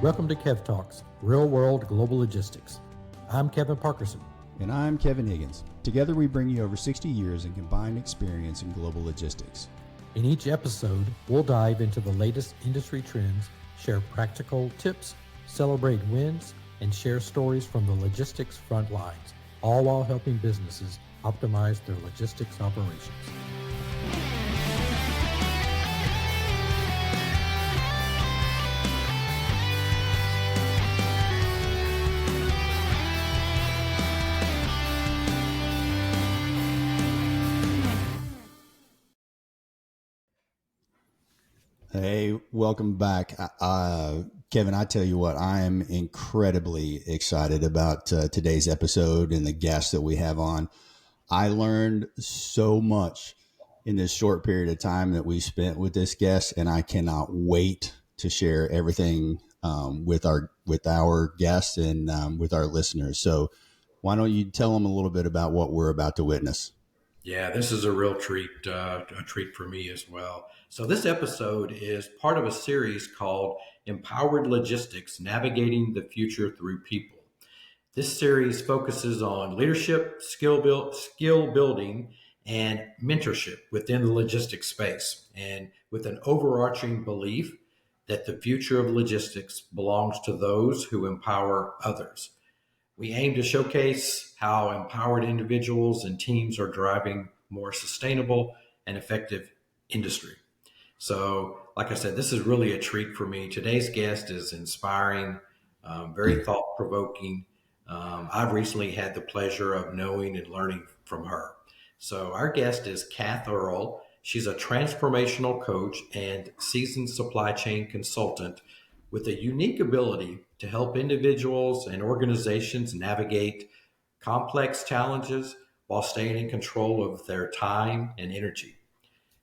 Welcome to Kev Talks, Real World Global Logistics. I'm Kevin Parkerson. And I'm Kevin Higgins. Together we bring you over 60 years in combined experience in global logistics. In each episode, we'll dive into the latest industry trends, share practical tips, celebrate wins, and share stories from the logistics front lines, all while helping businesses optimize their logistics operations. Hey, welcome back. Kevin, I tell you what, I am incredibly excited about today's episode and the guests that we have on. I learned so much in this short period of time that we spent with this guest, and I cannot wait to share everything with our guests and with our listeners. So why don't you tell them a little bit about what we're about to witness? Yeah, this is a real treat for me as well. So this episode is part of a series called Empowered Logistics, Navigating the Future Through People. This series focuses on leadership, skill building, and mentorship within the logistics space, and with an overarching belief that the future of logistics belongs to those who empower others. We aim to showcase how empowered individuals and teams are driving more sustainable and effective industry. So, like I said, this is really a treat for me. Today's guest is inspiring, very thought-provoking. I've recently had the pleasure of knowing and learning from her. So our guest is Cath Earl. She's a transformational coach and seasoned supply chain consultant with a unique ability to help individuals and organizations navigate complex challenges while staying in control of their time and energy.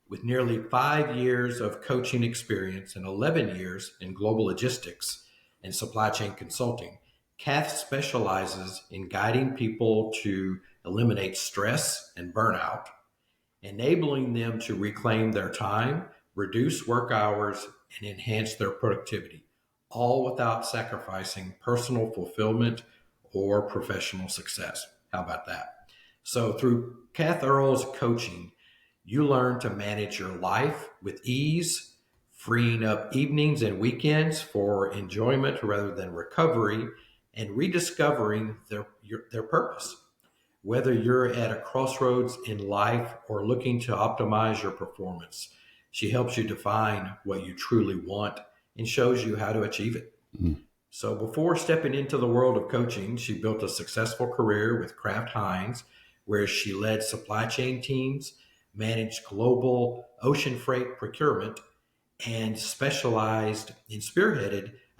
With nearly 5 years of coaching experience and 11 years in global logistics and supply chain consulting, Kath specializes in guiding people to eliminate stress and burnout, enabling them to reclaim their time, reduce work hours, and enhance their productivity, all without sacrificing personal fulfillment or professional success. How about that? So through Cath Earl's coaching, you learn to manage your life with ease, freeing up evenings and weekends for enjoyment rather than recovery, and rediscovering their purpose. Whether you're at a crossroads in life or looking to optimize your performance, she helps you define what you truly want and shows you how to achieve it. Mm. So before stepping into the world of coaching, she built a successful career with Kraft Heinz, where she led supply chain teams, managed global ocean freight procurement, and spearheaded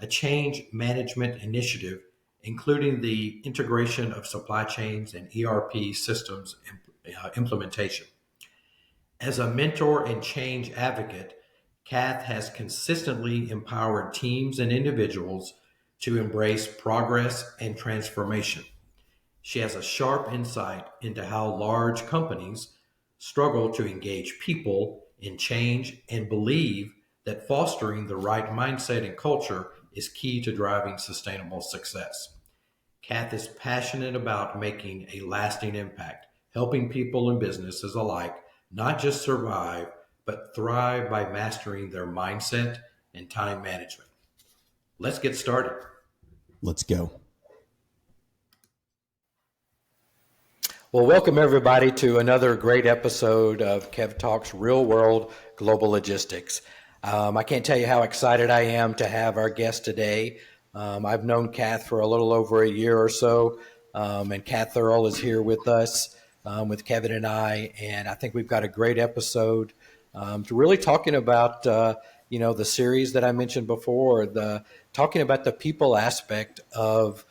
a change management initiative, including the integration of supply chains and ERP systems implementation. As a mentor and change advocate, Kath has consistently empowered teams and individuals to embrace progress and transformation. She has a sharp insight into how large companies struggle to engage people in change and believe that fostering the right mindset and culture is key to driving sustainable success. Kath is passionate about making a lasting impact, helping people and businesses alike not just survive, but thrive by mastering their mindset and time management. Let's get started. Let's go. Well, welcome everybody to another great episode of Kev Talks Real World Global Logistics. I can't tell you how excited I am to have our guest today. I've known Kath for a little over a year or so, and Cath Earl is here with us, with Kevin and I think we've got a great episode to really talking about, the series that I mentioned before, talking about the people aspect of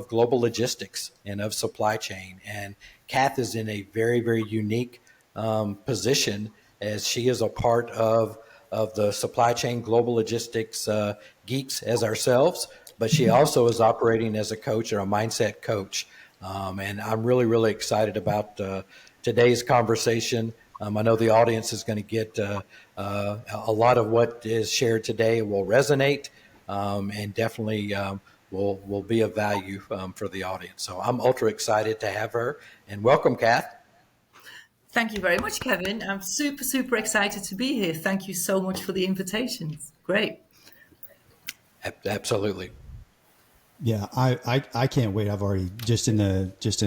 global logistics and of supply chain. And Kath is in a very, very unique position as she is a part of the supply chain global logistics geeks as ourselves, but she also is operating as a coach or a mindset coach. And I'm really, really excited about today's conversation. I know the audience is going to get a lot of what is shared today will resonate. and definitely will be of value for the audience. So I'm ultra excited to have her, and welcome, Kath. Thank you very much, Kevin. I'm super, super excited to be here. Thank you so much for the invitations. Great. Absolutely. Yeah, I can't wait. I've already just in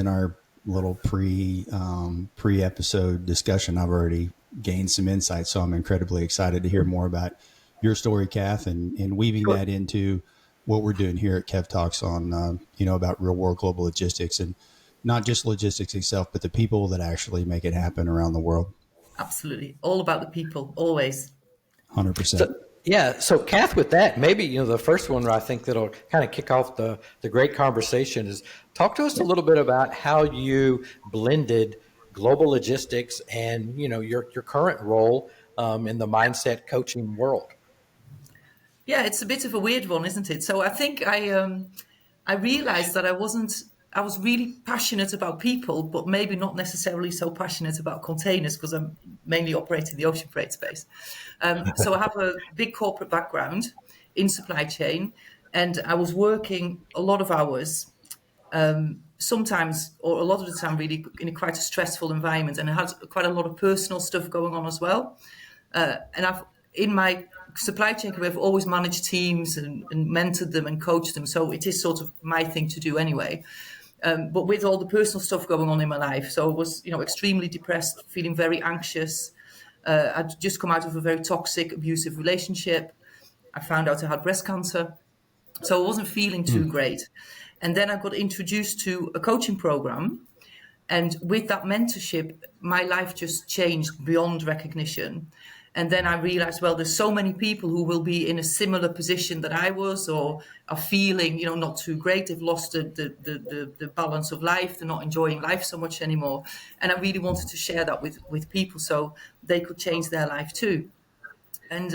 our little pre episode discussion, I've already gained some insight. So I'm incredibly excited to hear more about your story, Kath, and weaving Sure. that into what we're doing here at Kev Talks on about real world global logistics, and not just logistics itself, but the people that actually make it happen around the world. Absolutely. All about the people, always. 100%. So, yeah. So, Kath, with that, maybe the first one I think that'll kind of kick off the great conversation is talk to us a little bit about how you blended global logistics and your current role in the mindset coaching world. Yeah, it's a bit of a weird one, isn't it? So I think I realized that I was really passionate about people, but maybe not necessarily so passionate about containers because I'm mainly operating the ocean freight space. So I have a big corporate background in supply chain, and I was working a lot of hours, sometimes or a lot of the time really in quite a stressful environment, and I had quite a lot of personal stuff going on as well. And I've in my supply chain career, I've always managed teams and mentored them and coached them. So it is sort of my thing to do anyway. But with all the personal stuff going on in my life, so I was, extremely depressed, feeling very anxious. I'd just come out of a very toxic, abusive relationship. I found out I had breast cancer, so I wasn't feeling too great. And then I got introduced to a coaching program, and with that mentorship, my life just changed beyond recognition. And then I realized, well, there's so many people who will be in a similar position that I was, or are feeling, not too great. They've lost the balance of life. They're not enjoying life so much anymore. And I really wanted to share that with people so they could change their life too. And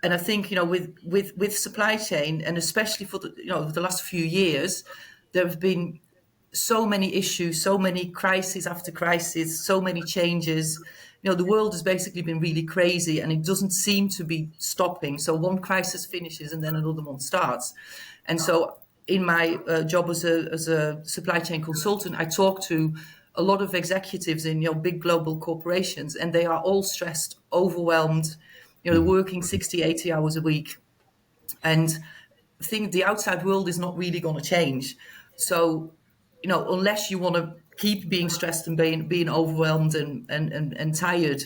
I think with supply chain, and especially for the last few years, there have been so many issues, so many crises after crisis, so many changes. The world has basically been really crazy, and it doesn't seem to be stopping. So one crisis finishes and then another one starts. And so in my job as a supply chain consultant, I talk to a lot of executives in big global corporations, and they are all stressed, overwhelmed. They're working 60, 80 hours a week, and think the outside world is not really going to change. So, unless you want to keep being stressed and being overwhelmed and tired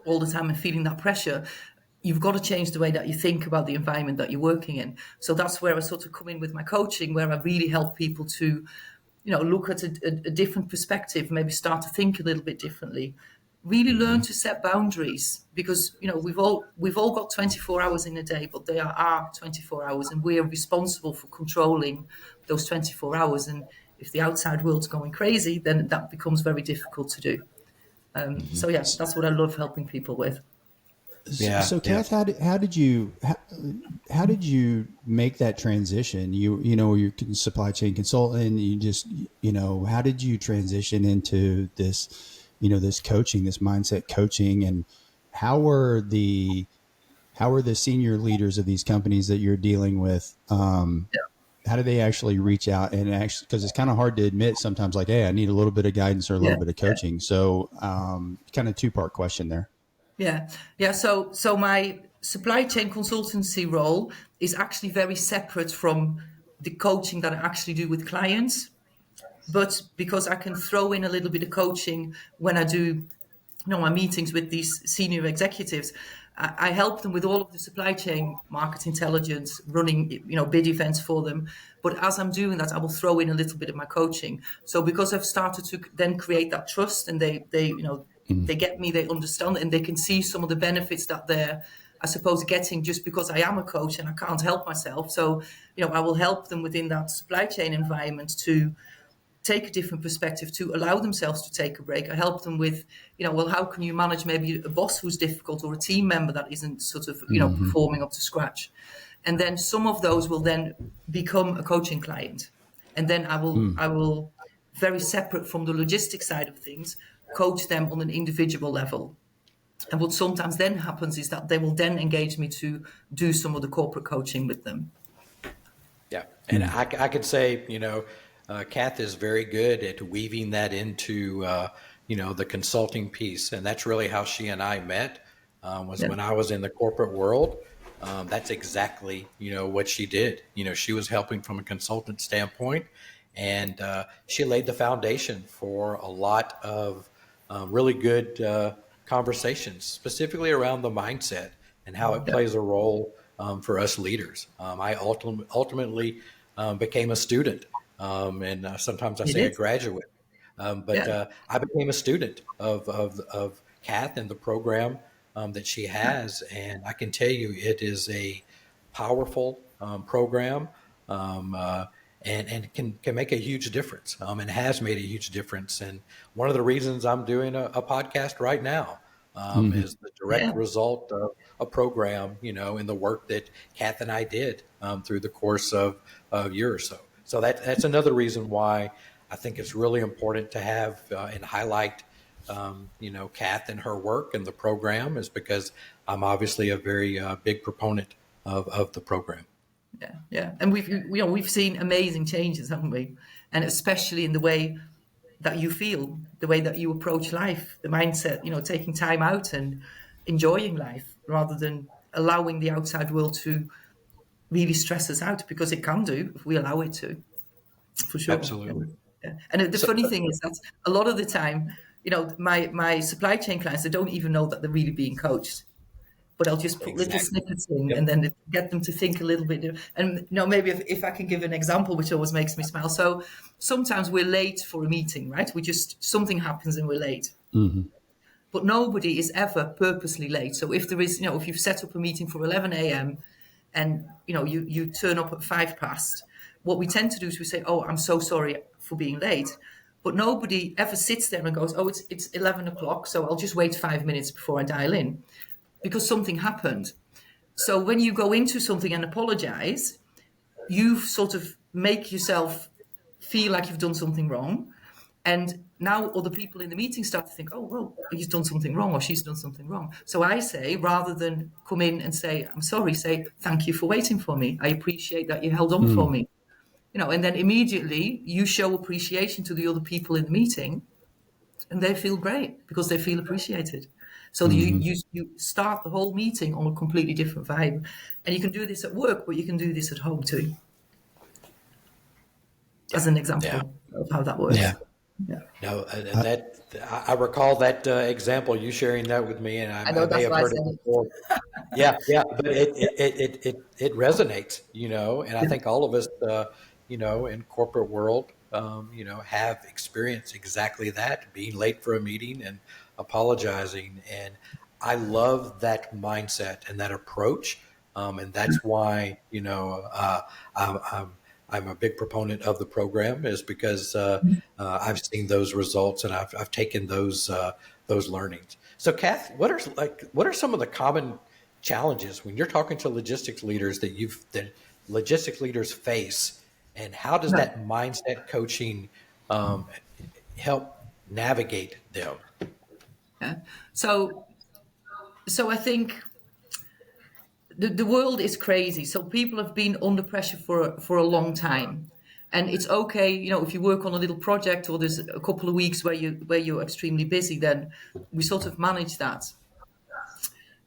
all the time and feeling that pressure, you've got to change the way that you think about the environment that you're working in. So that's where I sort of come in with my coaching, where I really help people to, look at a different perspective, maybe start to think a little bit differently, really learn to set boundaries, because we've all got 24 hours in a day, but they are our 24 hours, and we are responsible for controlling those 24 hours. And if the outside world's going crazy, then that becomes very difficult to do. So yeah, that's what I love helping people with. Yeah. So, Yeah. Kath, how did you make that transition? You're a supply chain consultant. You just how did you transition into this coaching, this mindset coaching, and how were the senior leaders of these companies that you're dealing with? How do they actually reach out and actually, because it's kind of hard to admit sometimes, like, hey, I need a little bit of guidance or a Yeah, little bit of coaching. So, kind of two-part question there. yeah. So my supply chain consultancy role is actually very separate from the coaching that I actually do with clients. But because I can throw in a little bit of coaching when I do my meetings with these senior executives, I help them with all of the supply chain market intelligence, running bid events for them. But as I'm doing that, I will throw in a little bit of my coaching. So because I've started to then create that trust, and they get me, they understand, and they can see some of the benefits that they're, I suppose, getting just because I am a coach and I can't help myself. So I will help them within that supply chain environment to take a different perspective, to allow themselves to take a break. I help them with, well, how can you manage maybe a boss who's difficult, or a team member that isn't sort of, performing up to scratch. And then some of those will then become a coaching client. And then I will very separate from the logistics side of things, coach them on an individual level. And what sometimes then happens is that they will then engage me to do some of the corporate coaching with them. Yeah, and I could say, Kath is very good at weaving that into, the consulting piece, and that's really how she and I met. Was Yeah. when I was in the corporate world. That's exactly, what she did. She was helping from a consultant standpoint, and she laid the foundation for a lot of really good conversations, specifically around the mindset and how it plays a role for us leaders. I ultimately became a student, and sometimes I You say a did? graduate. But Yeah. I became a student of Kath and the program that she has, and I can tell you it is a powerful program, um, uh, and can make a huge difference, and has made a huge difference. And one of the reasons I'm doing a podcast right now is the direct Yeah. result of a program, in the work that Kath and I did through the course of a year or so. So that's another reason why I think it's really important to have and highlight, Kath and her work and the program, is because I'm obviously a very big proponent of the program. Yeah, yeah, and we've seen amazing changes, haven't we? And especially in the way that you feel, the way that you approach life, the mindset, taking time out and enjoying life rather than allowing the outside world to really stress us out, because it can do if we allow it to, for sure. Yeah. Absolutely. Yeah. And the So funny thing is that a lot of the time, my supply chain clients, they don't even know that they're really being coached, but I'll just put little exactly. snippets in Yep. and then get them to think a little bit. And maybe if I can give an example, which always makes me smile. So sometimes we're late for a meeting, right? Something happens and we're late. But nobody is ever purposely late. So if there is, if you've set up a meeting for 11 a.m. and you turn up at 5 past, what we tend to do is we say, "Oh, I'm so sorry for being late." But nobody ever sits there and goes, "Oh, it's 11 o'clock, so I'll just wait 5 minutes before I dial in," because something happened. So when you go into something and apologize, you sort of make yourself feel like you've done something wrong. And now other people in the meeting start to think, "Oh, well, he's done something wrong or she's done something wrong." So I say, rather than come in and say, "I'm sorry," say, "Thank you for waiting for me. I appreciate that you held on for me." And then immediately you show appreciation to the other people in the meeting, and they feel great because they feel appreciated. So you start the whole meeting on a completely different vibe. And you can do this at work, but you can do this at home too, Yeah. as an Yeah. example of how that Yeah. works. Yeah. No, I recall that example, you sharing that with me, and I I know, may that's have why I heard said it it. before. Yeah, yeah, but it resonates, and I Yeah. think all of us, in corporate world, have experienced exactly that, being late for a meeting and apologizing. And I love that mindset and that approach, and that's why, I'm a big proponent of the program, is because I've seen those results and I've taken those learnings. So, Kath, what are some of the common challenges when you're talking to logistics leaders that logistics leaders face, and how does Yeah. that mindset coaching um, help navigate them? Yeah. So I think the world is crazy. So people have been under pressure for a long time. And it's okay, if you work on a little project or there's a couple of weeks where you're extremely busy, then we sort of manage that.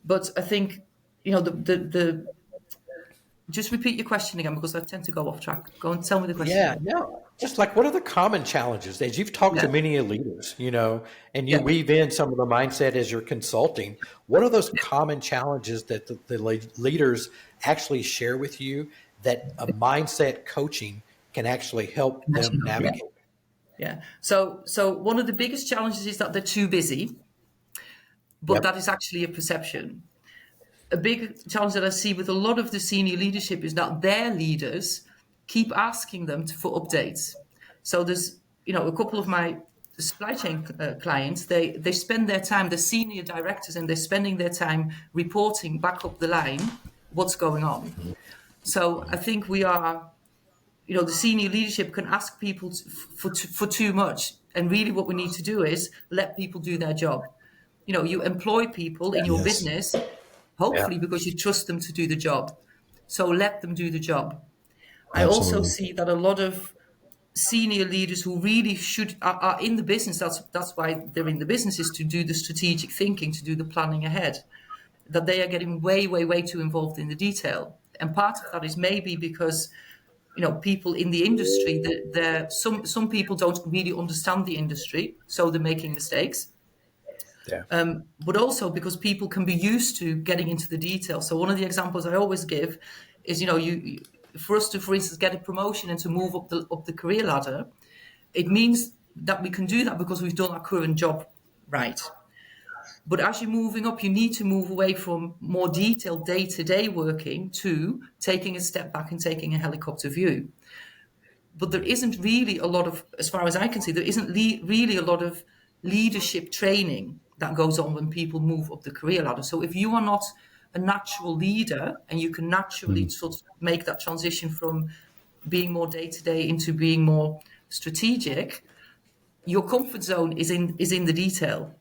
But I think, the just repeat your question again, because I tend to go off track. Go and tell me the question Yeah, again. no. Just like, what are the common challenges as you've talked to Yeah. many leaders, and you Yeah. weave in some of the mindset as you're consulting? What are those common challenges that the leaders actually share with you that a mindset coaching can actually help them Yeah. navigate? Yeah. So one of the biggest challenges is that they're too busy, but that Yep. is actually a perception. A big challenge that I see with a lot of the senior leadership is that their leaders keep asking them for updates. So there's, a couple of my supply chain clients, they spend their time, the senior directors, and they're spending their time reporting back up the line what's going on. So I think we are, the senior leadership can ask people for too much. And really what we need to do is let people do their job. You employ people in your Yes, business, Yeah. hopefully because you trust them to do the job. So let them do the job. I also absolutely. see that a lot of senior leaders who really are in the business. That's why they're in the business, is to do the strategic thinking, to do the planning ahead. That they are getting way, way, way too involved in the detail. And part of that is maybe because people in the industry, some people don't really understand the industry, so they're making mistakes. Yeah. But also because people can be used to getting into the detail. So one of the examples I always give is, for us to, for instance, get a promotion and to move up the career ladder, it means that we can do that because we've done our current job right. But as you're moving up, you need to move away from more detailed day-to-day working to taking a step back and taking a helicopter view. But there isn't really a lot of, as far as I can see, there isn't really a lot of leadership training that goes on when people move up the career ladder. So if you are not a natural leader and you can naturally sort of make that transition from being more day-to-day into being more strategic, your comfort zone is in the detail.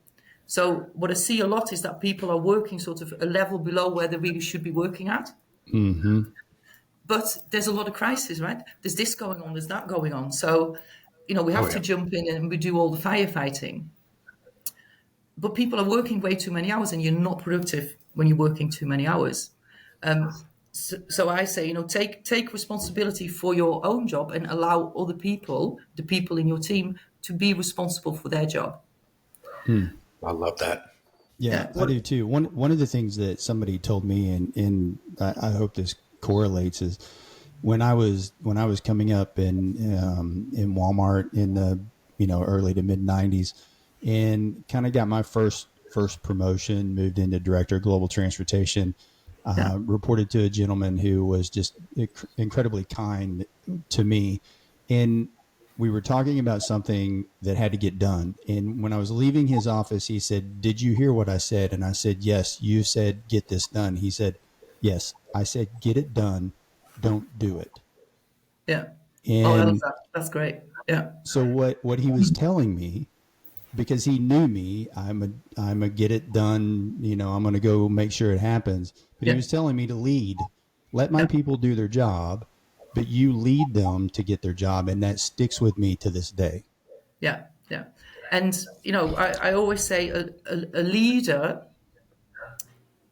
So what I see a lot is that people are working sort of a level below where they really should be working at. Hmm. But there's a lot of crisis, right? There's this going on, there's that going on. So, we Oh, have to yeah. jump in and we do all the firefighting. But people are working way too many hours, and you're not productive when you're working too many hours. So I say, take responsibility for your own job and allow other people, the people in your team, to be responsible for their job. I love that. Yeah, Yeah. I What? do too. One of the things that somebody told me, and I hope this correlates, is when I was coming up in Walmart in the early to mid '90s, and kind of got my first promotion, moved into director of global transportation. Yeah. Reported to a gentleman who was just incredibly kind to me, and we were talking about something that had to get done. And when I was leaving his office, he said, "Did you hear what I said?" And I said, "Yes, you said get this done." He said, "Yes, I said get it done. Don't do it." Yeah. Oh, I love And that. That's great. Yeah. so what he was telling me, because he knew me, I'm a get it done, I'm going to go make sure it happens. But he Yeah. was telling me to lead, let my Yeah. people do their job, but you lead them to get their job. And that sticks with me to this day. Yeah. Yeah. And, I always say a leader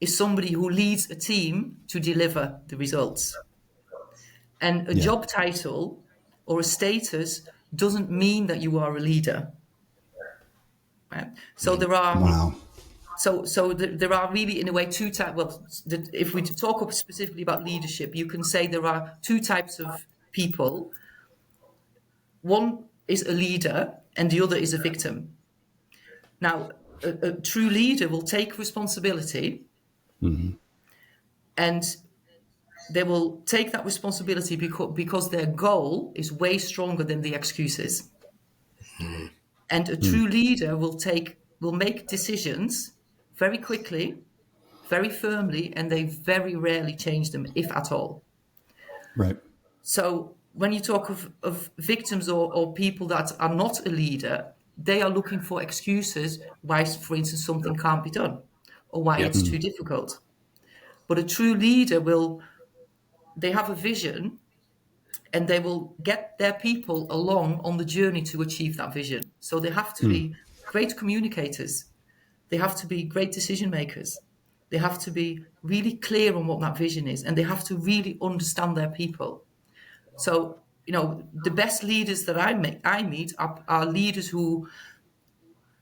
is somebody who leads a team to deliver the results. And a Yeah. job title or a status doesn't mean that you are a leader. Right? So there are Wow. there are really, in a way, two types. Well, if we talk specifically about leadership, you can say there are two types of people. One is a leader, and the other is a victim. Now, a true leader will take responsibility, and they will take that responsibility because their goal is way stronger than the excuses. And a true leader will make decisions very quickly, very firmly, and they very rarely change them, if at all. Right. So when you talk of victims or people that are not a leader, they are looking for excuses why, for instance, something can't be done or why Yep. it's too difficult. But a true leader they have a vision, and they will get their people along on the journey to achieve that vision. So they have to be great communicators. They have to be great decision makers. They have to be really clear on what that vision is, and they have to really understand their people. So, the best leaders that I meet are leaders who,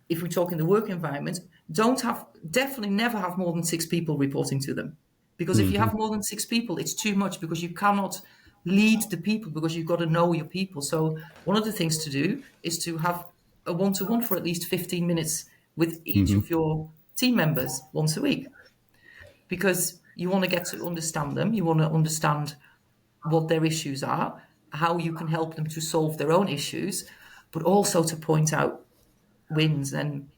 if we talk in the work environment, definitely never have more than 6 people reporting to them. Because if you have more than 6 people, it's too much, because you cannot lead the people, because you've got to know your people. So one of the things to do is to have a one-to-one for at least 15 minutes with each of your team members once a week, because you want to get to understand them. You want to understand what their issues are, how you can help them to solve their own issues, but also to point out wins. And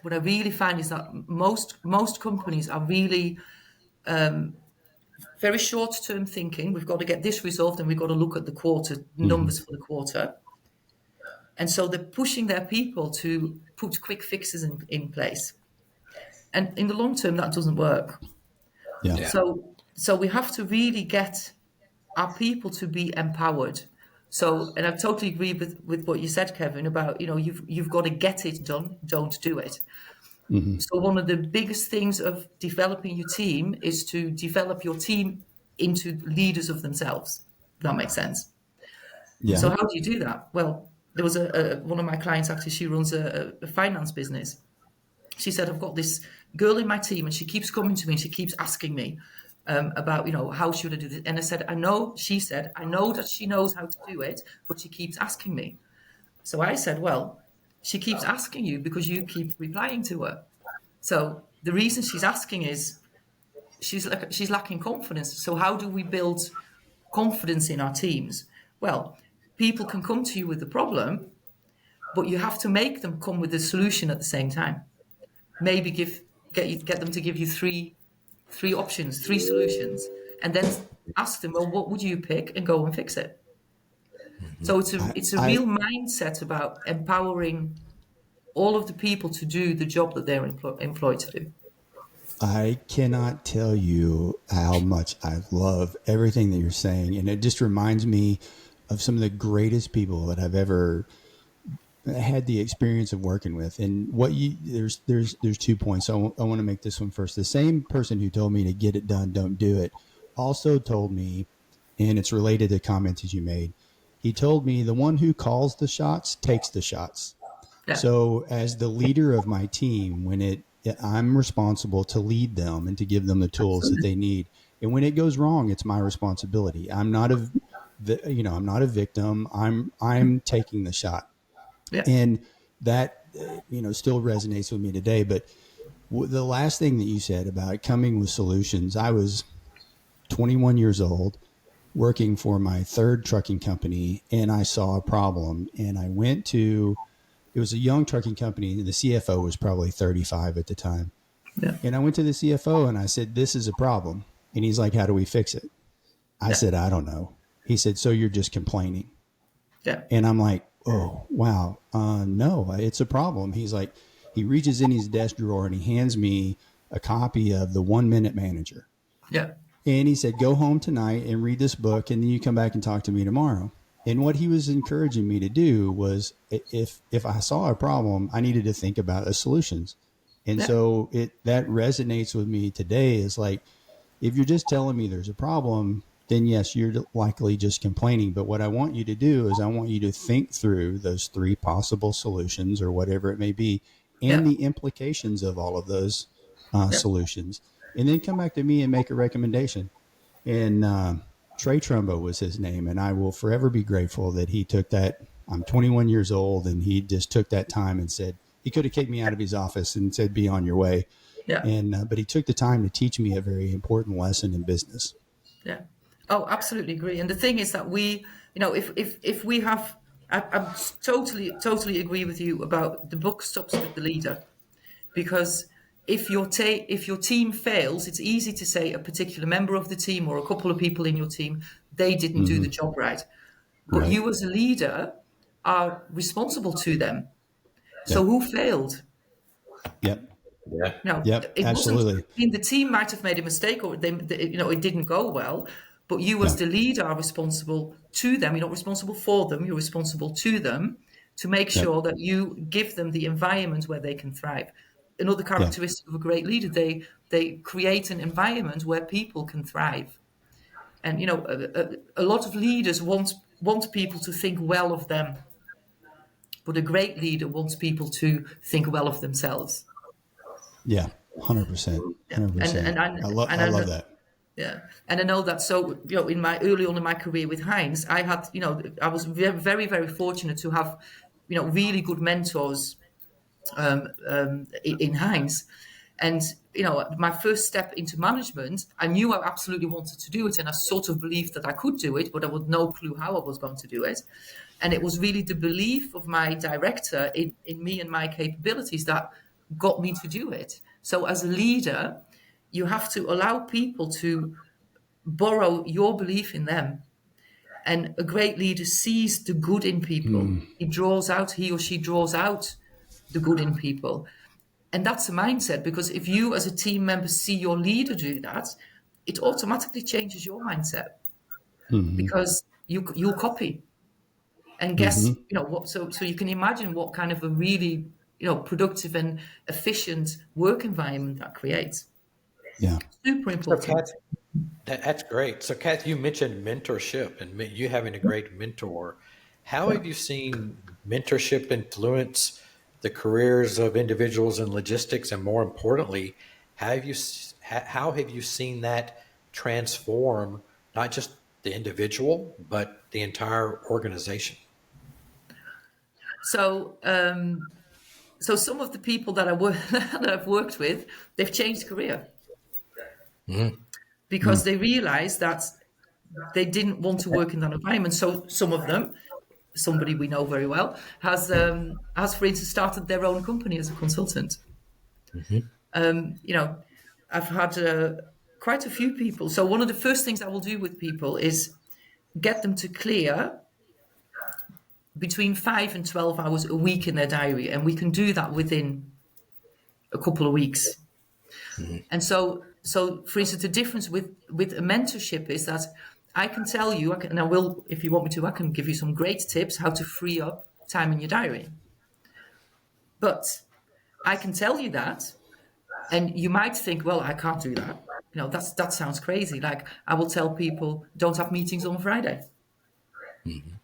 what I really find is that most companies are really very short-term thinking. We've got to get this resolved, and we've got to look at the quarter numbers for the quarter. And so they're pushing their people to put quick fixes in place. And in the long term, that doesn't work. Yeah. Yeah. So we have to really get our people to be empowered. So, and I totally agree with what you said, Kevin, about, you've got to get it done, don't do it. Hmm. So one of the biggest things of developing your team is to develop your team into leaders of themselves. If that makes sense. Yeah. So how do you do that? Well, there was one of my clients, actually, she runs a finance business. She said, I've got this girl in my team and she keeps coming to me and she keeps asking me about, how should I do this? And I said, she said, I know that she knows how to do it, but she keeps asking me. So I said, well, she keeps asking you because you keep replying to her. So the reason she's asking is she's lacking confidence. So how do we build confidence in our teams? Well, people can come to you with the problem, but you have to make them come with the solution at the same time. Maybe get them to give you three options, three solutions, and then ask them, well, what would you pick, and go and fix it. So it's a I real mindset about empowering all of the people to do the job that they're employed to do. I cannot tell you how much I love everything that you're saying, and it just reminds me of some of the greatest people that I've ever had the experience of working with. And there's 2 points. I want to make this one first. The same person who told me to get it done, don't do it, also told me, and it's related to comments that you made. He told me the one who calls the shots takes the shots. Yeah, So as the leader of my team, I'm responsible to lead them and to give them the tools that absolutely. they need. And when it goes wrong, it's my responsibility. I'm not a victim. I'm taking the shot. Yeah, And that, still resonates with me today. But the last thing that you said about coming with solutions, I was 21 years old working for my third trucking company, and I saw a problem, and it was a young trucking company, and the CFO was probably 35 at the time. yeah, And I went to the CFO and I said, this is a problem. And he's like, how do we fix it? I yeah, said, I don't know. He said, so you're just complaining. yeah, And I'm like, oh, wow. No, it's a problem. He's like, he reaches in his desk drawer and he hands me a copy of the 1 Minute Manager. yeah, And he said, go home tonight and read this book, and then you come back and talk to me tomorrow. And what he was encouraging me to do was, if I saw a problem, I needed to think about the solutions. And yeah, so that resonates with me today, is like, if you're just telling me there's a problem, then yes, you're likely just complaining. But what I want you to do is I want you to think through those three possible solutions, or whatever it may be, and yeah, the implications of all of those yeah, solutions, and then come back to me and make a recommendation. And Trey Trumbo was his name, and I will forever be grateful that he took that. I'm 21 years old, and he just took that time and said, he could have kicked me out of his office and said, be on your way. yeah. And but he took the time to teach me a very important lesson in business. Yeah. Oh, absolutely agree. And the thing is that if we have, I totally agree with you about the book stops with the leader, because if your team fails, it's easy to say a particular member of the team or a couple of people in your team, they didn't do Mm-hmm. the job right. But Right. you as a leader are responsible to them. So Yep. who failed? Yep. Yeah. No, Yep. it wasn't. I Absolutely. mean, the team might have made a mistake, or it didn't go well. But you, Yeah. as the leader, are responsible to them. You're not responsible for them. You're responsible to them to make Yep. sure that you give them the environment where they can thrive. Another Yeah. characteristic of a great leader, they create an environment where people can thrive. And a lot of leaders want people to think well of them, but a great leader wants people to think well of themselves. Yeah. 100%. Yeah, and 100%. and I and I I love know, that. yeah, and I know that. So in my early on in my career with Heinz, I was very very very fortunate to have really good mentors in Heinz. And my first step into management, I knew I absolutely wanted to do it, and I sort of believed that I could do it, but I had no clue how I was going to do it. And it was really the belief of my director in me and my capabilities that got me to do it. So as a leader, you have to allow people to borrow your belief in them. And a great leader sees the good in people. Mm. He or she draws out the good in people. And that's a mindset, because if you as a team member see your leader do that, it automatically changes your mindset, because you'll copy. And guess, what, so you can imagine what kind of a really, productive and efficient work environment that creates. Yeah. Super So, important. Kath, that's great. So, Kath, you mentioned mentorship and you having a great mentor. How have you seen mentorship influence the careers of individuals in logistics, and more importantly, how have you seen that transform not just the individual but the entire organization? So, so some of the people that that I've worked with, they've changed career because they realized that they didn't want to work in that environment. So some of them, somebody we know very well, has for instance started their own company as a consultant. I've had quite a few people. So one of the first things I will do with people is get them to clear between 5 and 12 hours a week in their diary, and we can do that within a couple of weeks. And so for instance, the difference with a mentorship is that I can tell you, and I will, if you want me to, I can give you some great tips how to free up time in your diary. But I can tell you that, and you might think, well, I can't do that. That sounds crazy. Like, I will tell people, don't have meetings on a Friday.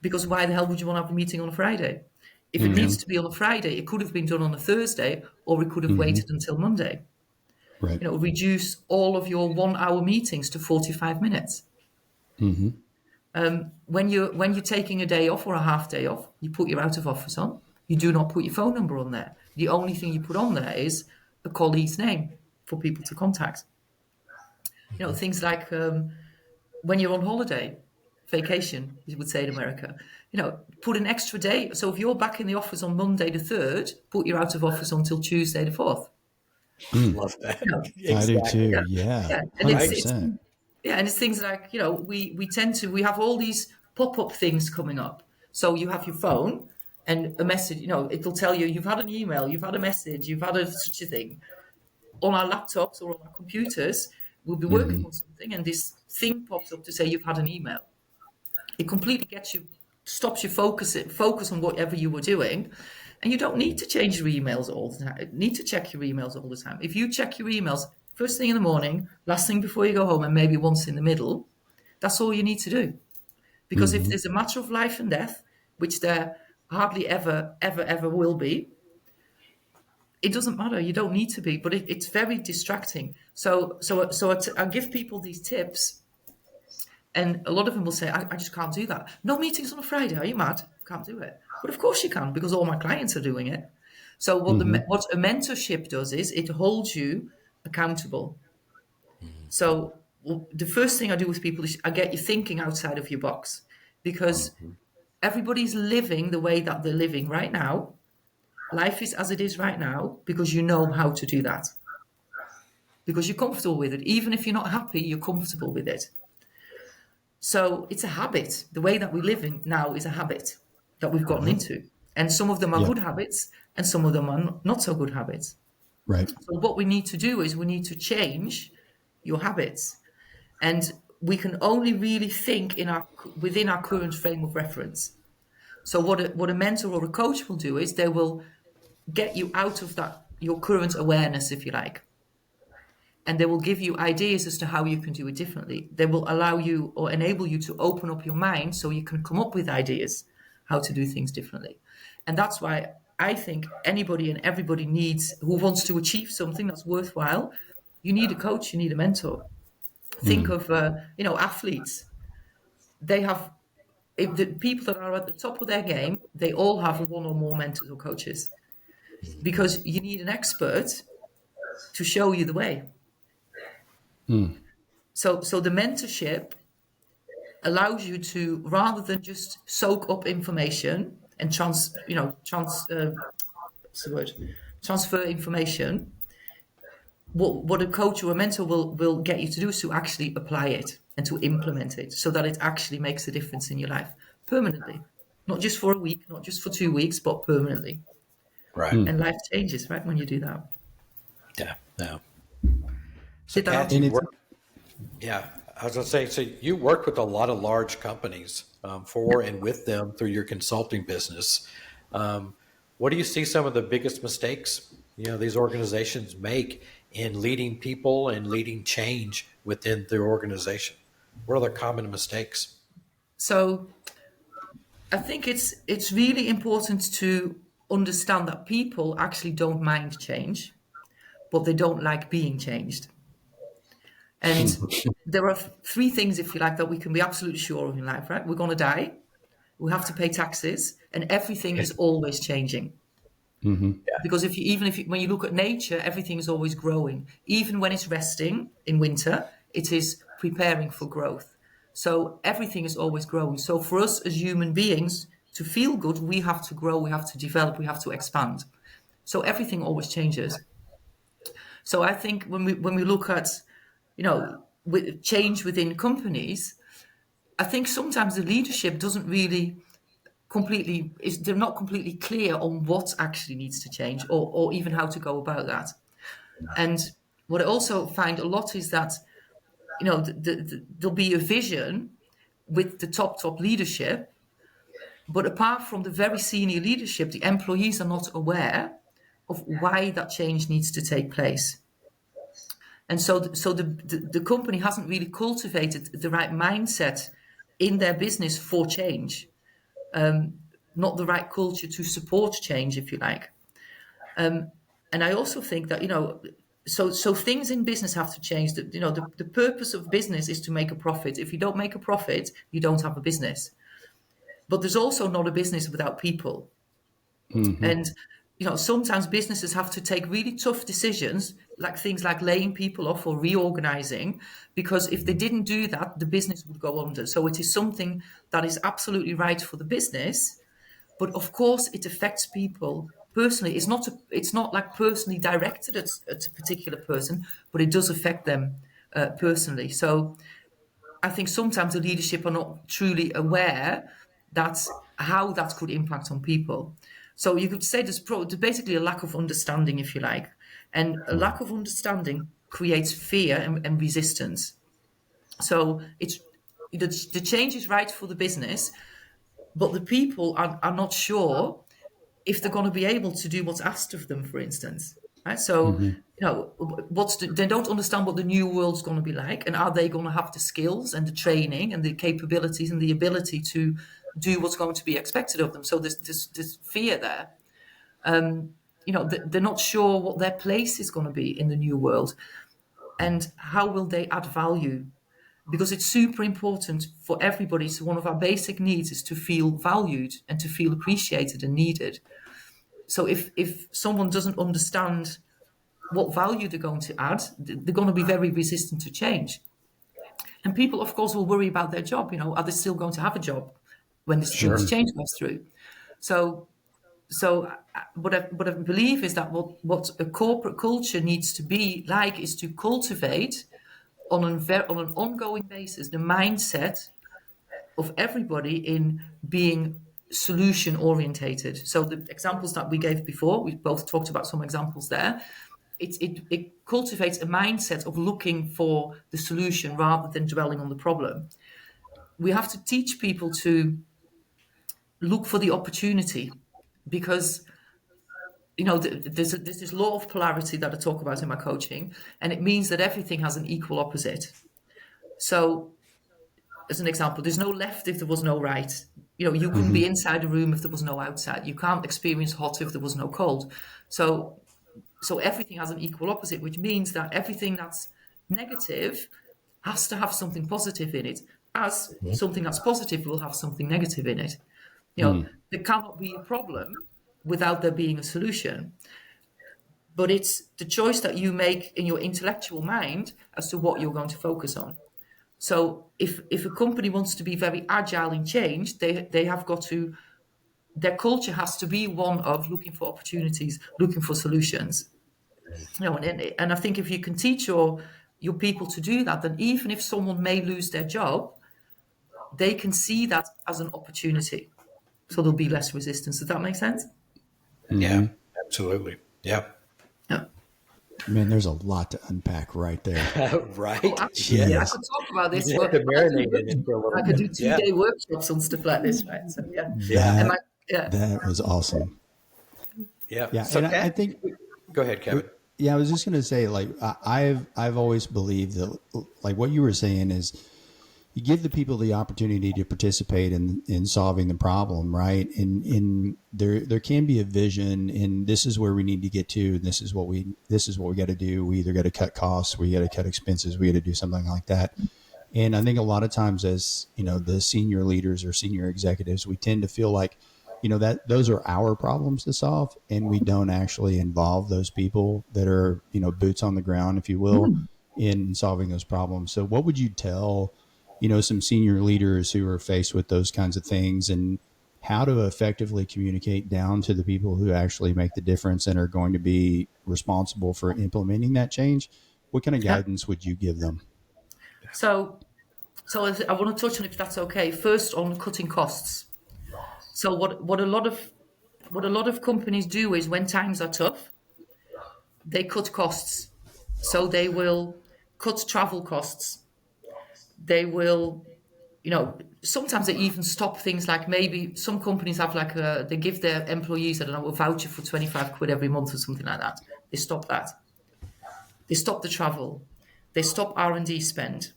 Because why the hell would you want to have a meeting on a Friday? If it needs to be on a Friday, it could have been done on a Thursday, or it could have waited until Monday. Right. Reduce all of your 1 hour meetings to 45 minutes. When you're taking a day off or a half day off, you put your out of office on. You do not put your phone number on there. The only thing you put on there is a colleague's name for people to contact. Things like when you're on holiday, vacation, you would say in America, put an extra day. So if you're back in the office on Monday the 3rd, put your out of office until Tuesday the 4th. Love that. I do Exactly. too. Yeah. And 100%. it's things like, we have all these pop-up things coming up. So you have your phone and a message, it'll tell you you've had an email, you've had a message, you've had such a thing. On our laptops or on our computers, we'll be working on something, and this thing pops up to say you've had an email. It completely stops you focus on whatever you were doing, and you don't need to change your emails all the time. Need to check your emails all the time. If you check your emails first thing in the morning, last thing before you go home, and maybe once in the middle, that's all you need to do. Because if there's a matter of life and death, which there hardly ever will be, it doesn't matter. You don't need to be, but it's very distracting. So I give people these tips, and a lot of them will say, I just can't do that. No meetings on a Friday. Are you mad? Can't do it. But of course you can, because all my clients are doing it. So what a mentorship does is it holds you accountable. So the first thing I do with people is I get you thinking outside of your box, because everybody's living the way that they're living right now. Life is as it is right now because you know how to do that. Because you're comfortable with it. Even if you're not happy, you're comfortable with it. So it's a habit. The way that we're living now is a habit that we've gotten into. And some of them are good habits, and some of them are not so good habits. Right. So what we need to do is we need to change your habits. And we can only really think within our current frame of reference. So what a mentor or a coach will do is they will get you out of your current awareness, if you like. And they will give you ideas as to how you can do it differently. They will allow you or enable you to open up your mind so you can come up with ideas how to do things differently. And that's why I think anybody and everybody who wants to achieve something that's worthwhile, you need a coach, you need a mentor. Think of, athletes. They have, if the people that are at the top of their game, they all have one or more mentors or coaches, because you need an expert to show you the way. So the mentorship allows you to, rather than just soak up information and transfer information, what a coach or a mentor will get you to do is to actually apply it and to implement it so that it actually makes a difference in your life permanently. Not just for a week, not just for 2 weeks, but permanently. Right. And life changes, right, when you do that. Yeah. No. So, Did that Kath, answer? And you it's work. Yeah, I was going to say. So, you work with a lot of large companies for and with them through your consulting business. Um, what do you see some of the biggest mistakes these organizations make in leading people and leading change within their organization? What are the common mistakes? So I think it's really important to understand that people actually don't mind change, but they don't like being changed. And there are three things, if you like, that we can be absolutely sure of in life, right? We're going to die, we have to pay taxes, and everything is always changing. Because when you look at nature, everything is always growing. Even when it's resting in winter, it is preparing for growth. So everything is always growing. So for us as human beings to feel good, we have to grow, we have to develop, we have to expand. So everything always changes. So I think when we look at, change within companies, I think sometimes the leadership doesn't really they're not completely clear on what actually needs to change, or even how to go about that. And what I also find a lot is that there'll be a vision with the top leadership, but apart from the very senior leadership, the employees are not aware of why that change needs to take place. And so the company hasn't really cultivated the right mindset in their business for change, not the right culture to support change, if you like. And I also think that, so things in business have to change. That, the purpose of business is to make a profit. If you don't make a profit, you don't have a business. But there's also not a business without people. And, sometimes businesses have to take really tough decisions, like things like laying people off or reorganizing, because if they didn't do that, the business would go under. So it is something that is absolutely right for the business. But of course, it affects people personally. It's not like personally directed at a particular person, but it does affect them personally. So I think sometimes the leadership are not truly aware that how that could impact on people. So you could say there's basically a lack of understanding, if you like, and a lack of understanding creates fear and resistance. So the change is right for the business, but the people are not sure if they're going to be able to do what's asked of them, for instance. Right? So, they don't understand what the new world's going to be like, and are they going to have the skills and the training and the capabilities and the ability to do what's going to be expected of them? So there's fear there. They're not sure what their place is going to be in the new world, and how will they add value, because it's super important for everybody. So one of our basic needs is to feel valued and to feel appreciated and needed. So if someone doesn't understand what value they're going to add, they're going to be very resistant to change. And people, of course, will worry about their job. Are they still going to have a job when this change goes through? So what I believe is that what a corporate culture needs to be like is to cultivate on an ongoing basis the mindset of everybody in being solution orientated. So the examples that we gave before, we both talked about some examples there. It cultivates a mindset of looking for the solution rather than dwelling on the problem. We have to teach people to look for the opportunity, because there's this law of polarity that I talk about in my coaching, and it means that everything has an equal opposite. So, as an example, there's no left if there was no right. You couldn't be inside a room if there was no outside. You can't experience hot if there was no cold. So everything has an equal opposite, which means that everything that's negative has to have something positive in it, as something that's positive will have something negative in it. There cannot be a problem without there being a solution. But it's the choice that you make in your intellectual mind as to what you're going to focus on. So if a company wants to be very agile in change, they have got to, their culture has to be one of looking for opportunities, looking for solutions. And I think if you can teach your people to do that, then even if someone may lose their job, they can see that as an opportunity. So there'll be less resistance. Does that make sense? Yeah, absolutely. Yeah. Yeah. Man, there's a lot to unpack right there. Oh, Right? absolutely. I Yes. could talk about You this have for, to marinate in it for a little I could do bit. Yeah. 2-day workshops on stuff like this, right? So yeah. Yeah. And That yeah. that was awesome. Yeah. Yeah, So, and Kath, I think go ahead, Kevin. yeah, I was just gonna say, like, I've always believed that, like, what you were saying is, you give the people the opportunity to participate in solving the problem, right? And there can be a vision, and this is where we need to get to, and this is what we got to do. We either got to cut costs, we got to cut expenses, we got to do something like that. And I think a lot of times, as you know, the senior leaders or senior executives, we tend to feel like, that those are our problems to solve, and we don't actually involve those people that are, boots on the ground, if you will, in solving those problems. So what would you tell, some senior leaders who are faced with those kinds of things, and how to effectively communicate down to the people who actually make the difference and are going to be responsible for implementing that change? What kind of Yeah. guidance would you give them? So, I want to touch on, if that's okay, first on cutting costs. So what a lot of companies do is, when times are tough, they cut costs. So they will cut travel costs. They will, sometimes they even stop things, like maybe some companies have like they give their employees, I don't know, a voucher for 25 quid every month or something like that. They stop that. They stop the travel. They stop R&D spend.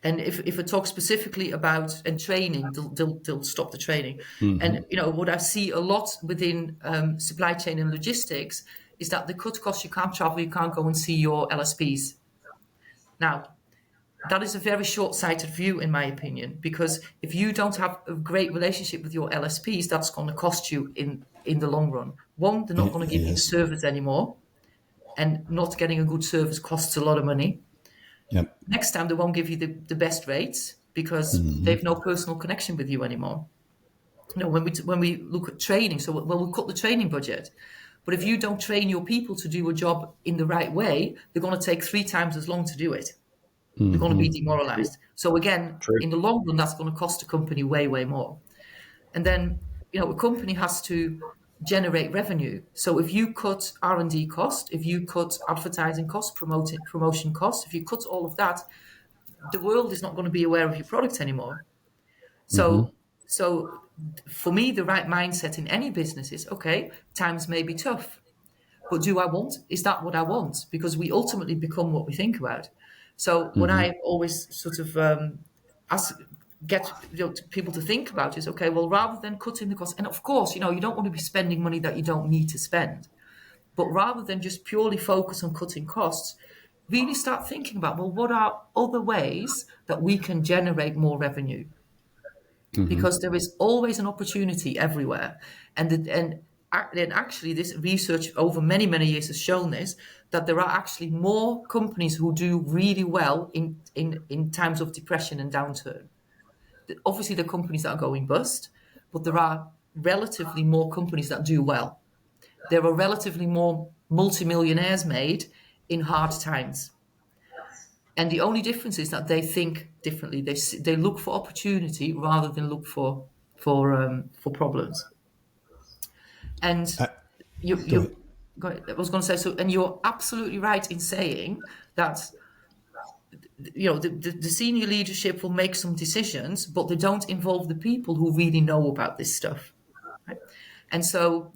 And if I talk specifically about and training, they'll stop the training. And what I see a lot within supply chain and logistics is that the cut costs. You can't travel, you can't go and see your LSPs. Now, that is a very short-sighted view, in my opinion, because if you don't have a great relationship with your LSPs, that's going to cost you in the long run. One, they're not going to give you the Yes. service anymore, and not getting a good service costs a lot of money. Yep. Next time, they won't give you the best rates because they've no personal connection with you anymore. When we look at training, so we'll cut the training budget. But if you don't train your people to do a job in the right way, they're going to take 3 times as long to do it. They're going to be demoralized. So again, True. in the long run, that's going to cost a company way, way more. And then, a company has to generate revenue. So if you cut R&D cost, if you cut advertising cost, promotion cost, if you cut all of that, the world is not going to be aware of your product anymore. So for me, the right mindset in any business is, okay, times may be tough, but is that what I want? Because we ultimately become what we think about. So what I always sort of get people to think about is, okay, well, rather than cutting the costs, and of course, you don't want to be spending money that you don't need to spend, but rather than just purely focus on cutting costs, really start thinking about, well, what are other ways that we can generate more revenue? Because there is always an opportunity everywhere. And actually, this research over many, many years has shown this, that there are actually more companies who do really well in times of depression and downturn. Obviously, there are companies that are going bust, but there are relatively more companies that do well. There are relatively more multimillionaires made in hard times. And the only difference is that they think differently. They look for opportunity rather than look for problems. And Go ahead. I was going to say, so, and you're absolutely right in saying that the senior leadership will make some decisions, but they don't involve the people who really know about this stuff. Right? And so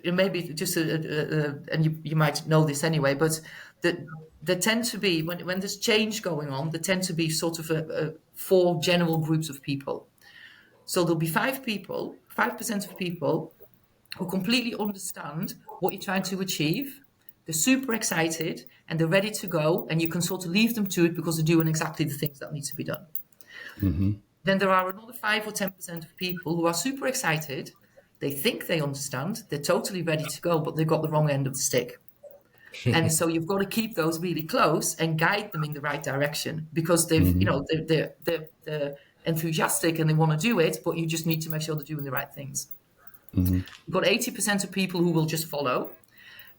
maybe just and you might know this anyway, but there tend to be, when there's change going on, there tend to be sort of 4 general groups of people. So there'll be 5% of people who completely understand what you're trying to achieve. They're super excited and they're ready to go, and you can sort of leave them to it because they're doing exactly the things that need to be done. Then there are another 5 or 10% of people who are super excited. They think they understand. They're totally ready to go, but they've got the wrong end of the stick. And so you've got to keep those really close and guide them in the right direction, because they're enthusiastic and they want to do it, but you just need to make sure they're doing the right things. You've got 80% of people who will just follow.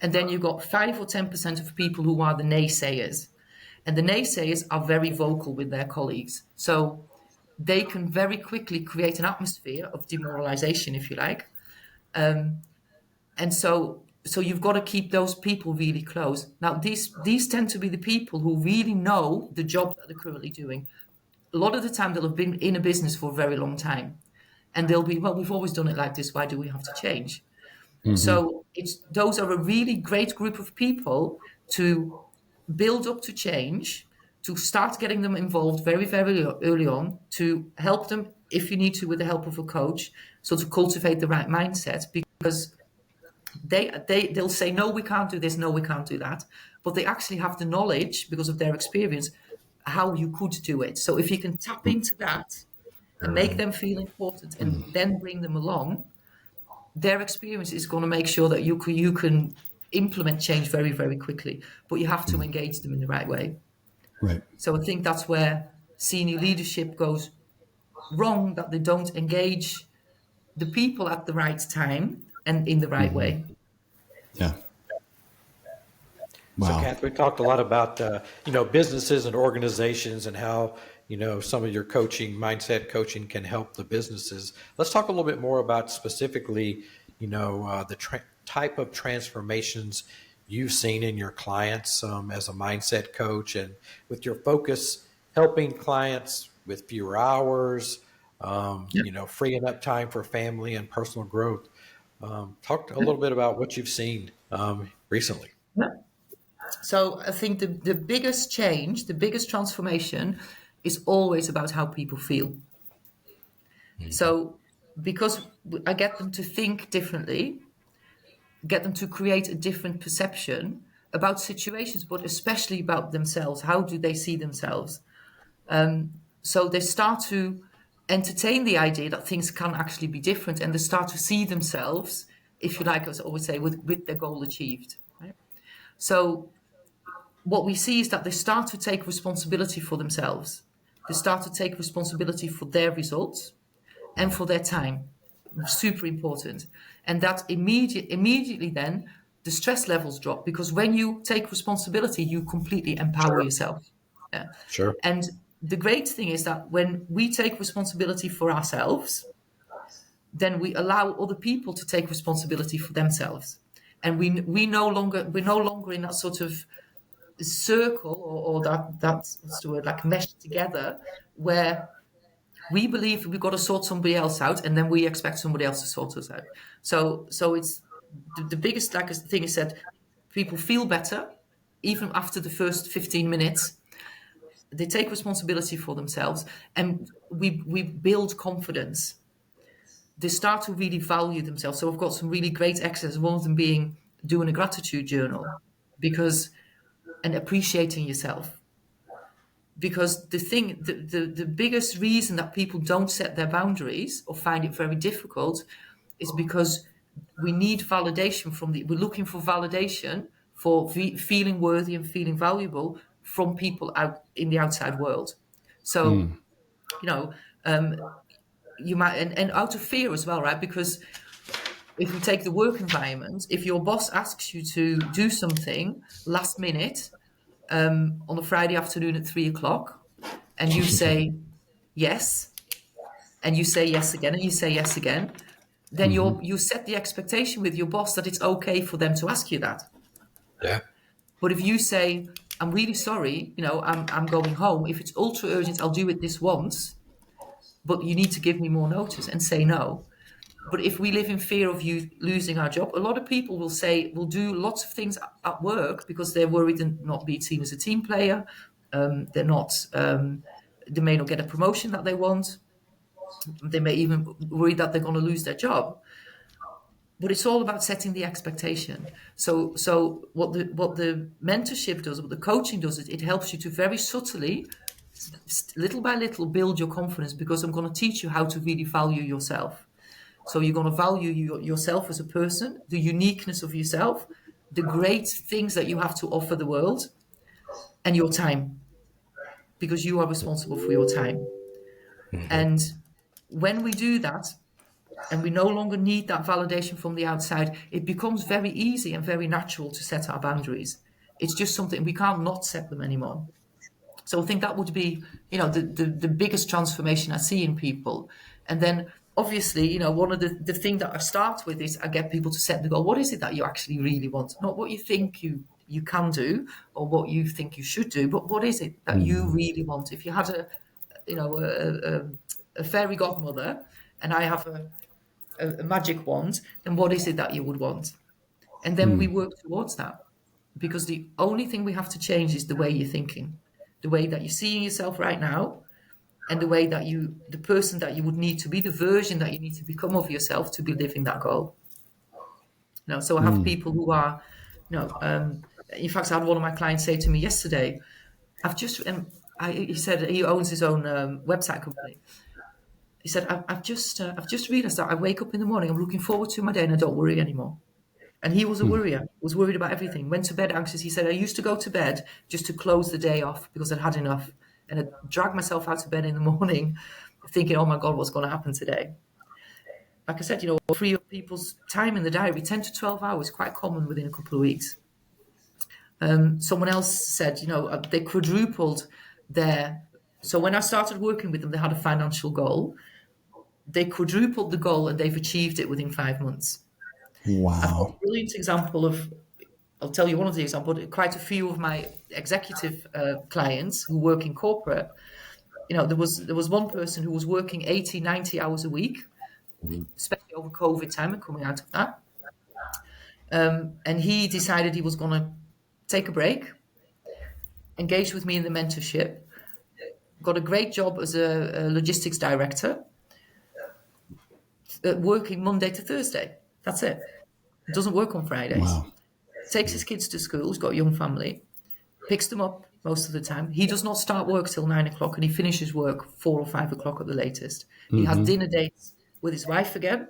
And then you've got 5 or 10% of people who are the naysayers. And the naysayers are very vocal with their colleagues. So they can very quickly create an atmosphere of demoralization, if you like. And so So you've got to keep those people really close. Now, these tend to be the people who really know the job that they're currently doing. A lot of the time, they'll have been in a business for a very long time, and they'll be, well, we've always done it like this. Why do we have to change? So those are a really great group of people to build up to change, to start getting them involved very, very early on, to help them if you need to with the help of a coach, so to cultivate the right mindset, because they'll say, no, we can't do this, no, we can't do that, but they actually have the knowledge because of their experience how you could do it. So if you can tap into that and make them feel important and then bring them along, their experience is going to make sure that you can implement change very, very quickly, but you have to engage them in the right way. Right. So I think that's where senior leadership goes wrong, that they don't engage the people at the right time and in the right way. Yeah. So, Wow. Kath, we talked a lot about businesses and organizations and how some of your coaching, mindset coaching, can help the businesses. Let's talk a little bit more about specifically the type of transformations you've seen in your clients as a mindset coach, and with your focus helping clients with fewer hours, freeing up time for family and personal growth. Talk a little bit about what you've seen recently. Yeah. So I think the biggest change, the biggest transformation is always about how people feel. So because I get them to think differently, get them to create a different perception about situations, but especially about themselves. How do they see themselves? So they start to entertain the idea that things can actually be different, and they start to see themselves, if you like, as I always say, with their goal achieved. Right? So what we see is that they start to take responsibility for themselves. They start to take responsibility for their results and for their time. Super important. And that immediately then the stress levels drop, because when you take responsibility, you completely empower yourself. Yeah. Sure. And the great thing is that when we take responsibility for ourselves, then we allow other people to take responsibility for themselves. And we're no longer in that sort of circle or that's what's the word, like meshed together, where we believe we've got to sort somebody else out and then we expect somebody else to sort us out. So it's the biggest thing is that people feel better even after the first 15 minutes. They take responsibility for themselves, and we build confidence. They start to really value themselves. So I've got some really great exercises, one of them being doing a gratitude journal, and appreciating yourself. Because the biggest reason that people don't set their boundaries or find it very difficult is because we need validation we're looking for validation for feeling worthy and feeling valuable from people out in the outside world. So, you might, and out of fear as well, right? Because if you take the work environment, if your boss asks you to do something last minute on a Friday afternoon at 3:00, and you say yes, and you say yes again, and you say yes again, then you set the expectation with your boss that it's okay for them to ask you that. Yeah. But if you say, I'm really sorry, I'm going home. If it's ultra urgent, I'll do it this once, but you need to give me more notice, and say no. But if we live in fear of you losing our job, a lot of people will do lots of things at work because they're worried to not be seen as a team player. They may not get a promotion that they want. They may even worry that they're going to lose their job. But it's all about setting the expectation. So what the mentorship does, what the coaching does, is it helps you to very subtly, little by little, build your confidence, because I'm going to teach you how to really value yourself. So you're going to value yourself as a person, the uniqueness of yourself, the great things that you have to offer the world, and your time, because you are responsible for your time. And when we do that, and we no longer need that validation from the outside, it becomes very easy and very natural to set our boundaries. It's just something we can't not set them anymore. So I think that would be, the biggest transformation I see in people. And then obviously, one of the thing that I start with is I get people to set the goal. What is it that you actually really want? Not what you think you can do or what you think you should do, but what is it that you really want? If you had a fairy godmother and I have a magic wand, then what is it that you would want? And then we work towards that, because the only thing we have to change is the way you're thinking, the way that you're seeing yourself right now, and the way that the person that you would need to be, the version that you need to become of yourself to be living that goal. So I have people who are, in fact, I had one of my clients say to me yesterday, he said he owns his own website company. He said, I've just realized that I wake up in the morning, I'm looking forward to my day and I don't worry anymore. And he was a worrier, was worried about everything, went to bed anxious. He said, I used to go to bed just to close the day off because I'd had enough. And I'd drag myself out of bed in the morning thinking, oh my God, what's going to happen today? Like I said, free up people's time in the diary, 10 to 12 hours, quite common within a couple of weeks. Someone else said, they quadrupled so when I started working with them, they had a financial goal. They quadrupled the goal and they've achieved it within 5 months. Wow. I've got a brilliant example I'll tell you one of the examples, quite a few of my executive clients who work in corporate, there was one person who was working 80, 90 hours a week, especially over COVID time and coming out of that. And he decided he was going to take a break, engage with me in the mentorship, got a great job as a logistics director, working Monday to Thursday. That's it. Doesn't work on Fridays. Wow. Takes his kids to school. He's got a young family. Picks them up most of the time. He does not start work till 9 o'clock, and he finishes work 4 or 5 o'clock at the latest. He has dinner dates with his wife again.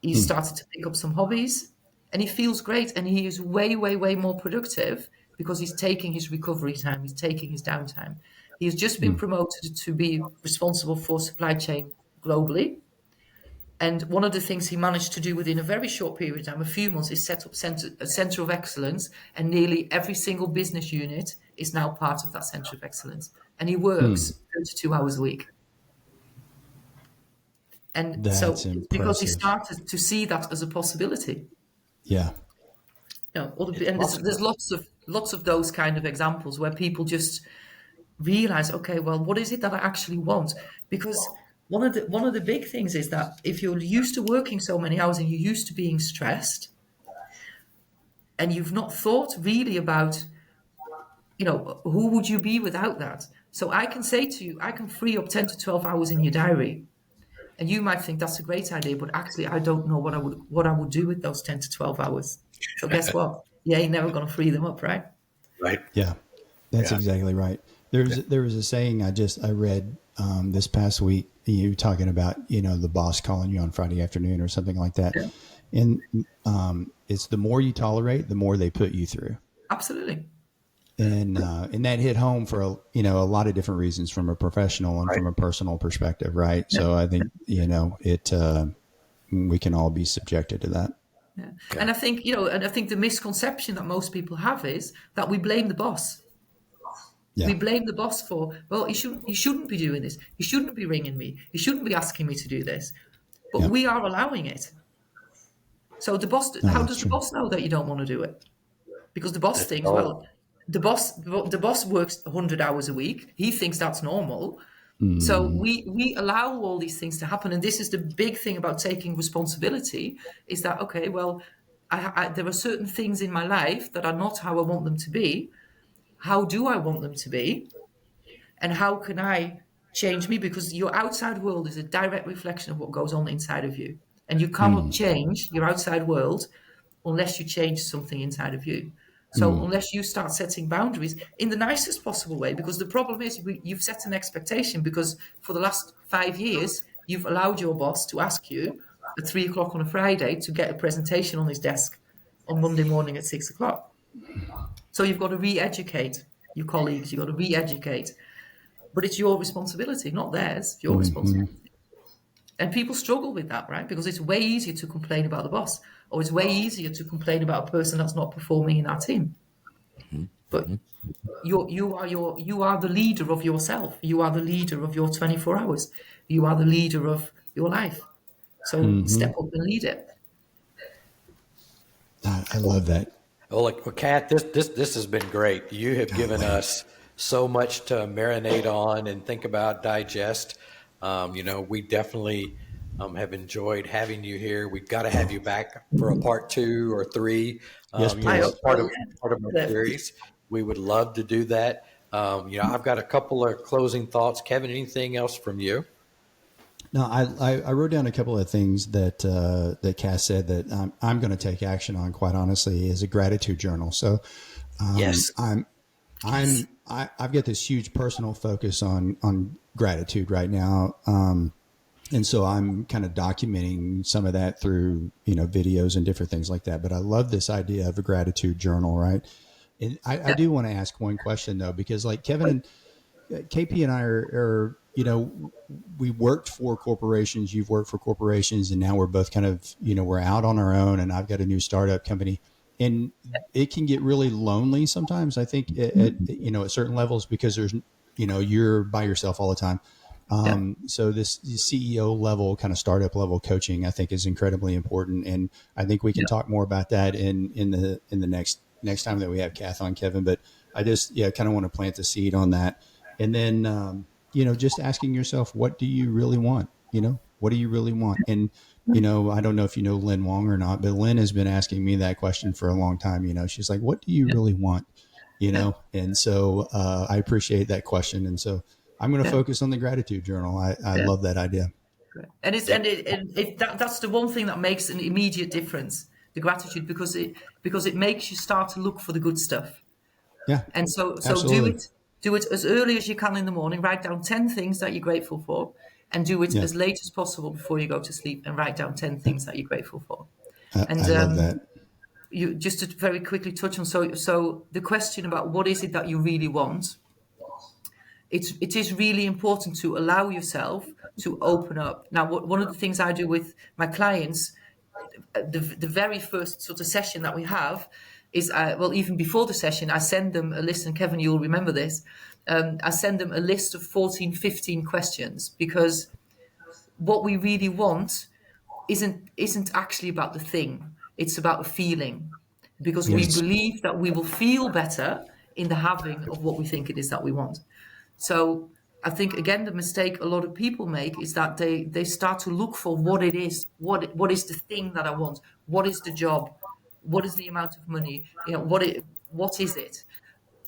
He's started to pick up some hobbies, and he feels great. And he is way, way, way more productive because he's taking his recovery time. He's taking his downtime. He has just been promoted to be responsible for supply chain globally. And one of the things he managed to do within a very short period of time, a few months, is set up a centre of excellence, and nearly every single business unit is now part of that centre of excellence. And he works 32 hours a week. And That's so it's because he impressive. started to see that as a possibility. Yeah. And there's lots of those kind of examples where people just realize, okay, well, what is it that I actually want? Because one of the big things is that if you're used to working so many hours and you're used to being stressed, and you've not thought really about, who would you be without that? So I can say to you, I can free up 10 to 12 hours in your diary. And you might think that's a great idea, but actually I don't know what I would do with those 10 to 12 hours. So guess what? You ain't never going to free them up, right? Right. Yeah, that's exactly right. There was a saying I read this past week. You talking about the boss calling you on Friday afternoon or something like that, and it's the more you tolerate, the more they put you through. Absolutely. And that hit home for a lot of different reasons, from a professional and from a personal perspective, right? Yeah. So I think we can all be subjected to that. Yeah. And I think the misconception that most people have is that we blame the boss. Yeah. We blame the boss for, well, he shouldn't be doing this. He shouldn't be ringing me. He shouldn't be asking me to do this. But we are allowing it. So the boss, how does the boss know that you don't want to do it? Because the boss thinks, well, the boss works 100 hours a week. He thinks that's normal. So we allow all these things to happen. And this is the big thing about taking responsibility, is that, okay, well, there are certain things in my life that are not how I want them to be. How do I want them to be? And how can I change me? Because your outside world is a direct reflection of what goes on inside of you. And you cannot change your outside world unless you change something inside of you. So unless you start setting boundaries in the nicest possible way, because the problem is you've set an expectation, because for the last 5 years, you've allowed your boss to ask you at 3 o'clock on a Friday to get a presentation on his desk on Monday morning at 6 o'clock. So you've got to re-educate your colleagues. You've got to re-educate. But it's your responsibility, not theirs. It's your responsibility. And people struggle with that, right? Because it's way easier to complain about the boss, or it's way easier to complain about a person that's not performing in our team. But you are the leader of yourself. You are the leader of your 24 hours. You are the leader of your life. So step up and lead it. I love that. Well, Kath, this has been great. You have given us so much to marinate on and think about, digest. We definitely have enjoyed having you here. We've got to have you back for a part 2 or 3. Yes, I please. hope As part so, of our yeah. series. We would love to do that. I've got a couple of closing thoughts. Kevin, anything else from you? No, I wrote down a couple of things that that Cass said that I'm going to take action on. Quite honestly, is a gratitude journal. So Yes. I've got this huge personal focus on gratitude right now, and so I'm kind of documenting some of that through videos and different things like that. But I love this idea of a gratitude journal, right? And I do want to ask one question though, because like Kevin and KP and I are, we worked for corporations, you've worked for corporations, and now we're both kind of, we're out on our own, and I've got a new startup company, and it can get really lonely sometimes, I think, at certain levels, because there's, you're by yourself all the time. So this CEO level, kind of startup level coaching, I think is incredibly important. And I think we can talk more about that in the next time that we have Kath on, Kevin. But I just, kind of want to plant the seed on that. And then, just asking yourself, what do you really want? What do you really want? And, I don't know if you know Lynn Wong or not, but Lynn has been asking me that question for a long time. She's like, what do you really want? And so I appreciate that question. And so I'm going to focus on the gratitude journal. I love that idea. And that's the one thing that makes an immediate difference, the gratitude, because it makes you start to look for the good stuff. Yeah. And so absolutely. do it as early as you can in the morning. Write down 10 things that you're grateful for, and do it as late as possible before you go to sleep, and write down 10 things that you're grateful for. And I love that. You just to very quickly touch on, so the question about what is it that you really want, it is really important to allow yourself to open up. Now, one of the things I do with my clients, the very first sort of session that we have is, even before the session, I send them a list, and Kevin, you'll remember this. I send them a list of 14, 15 questions, because what we really want isn't actually about the thing. It's about a feeling, because we believe that we will feel better in the having of what we think it is that we want. So I think, again, the mistake a lot of people make is that they start to look for what it is, what is the thing that I want, what is the job, what is the amount of money, what is it?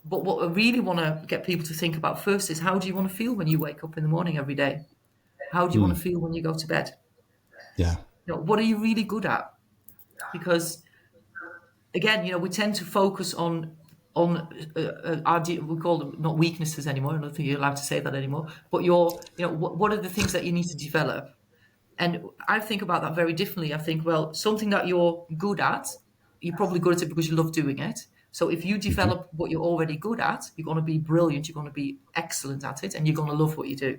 But what I really want to get people to think about first is, how do you want to feel when you wake up in the morning every day? How do you want to feel when you go to bed? Yeah. What are you really good at? Because, again, we tend to focus on we call them not weaknesses anymore. I don't think you're allowed to say that anymore. But what are the things that you need to develop? And I think about that very differently. I think, well, something that you're good at, you're probably good at it because you love doing it. So if you develop what you're already good at, you're going to be brilliant. You're going to be excellent at it, and you're going to love what you do.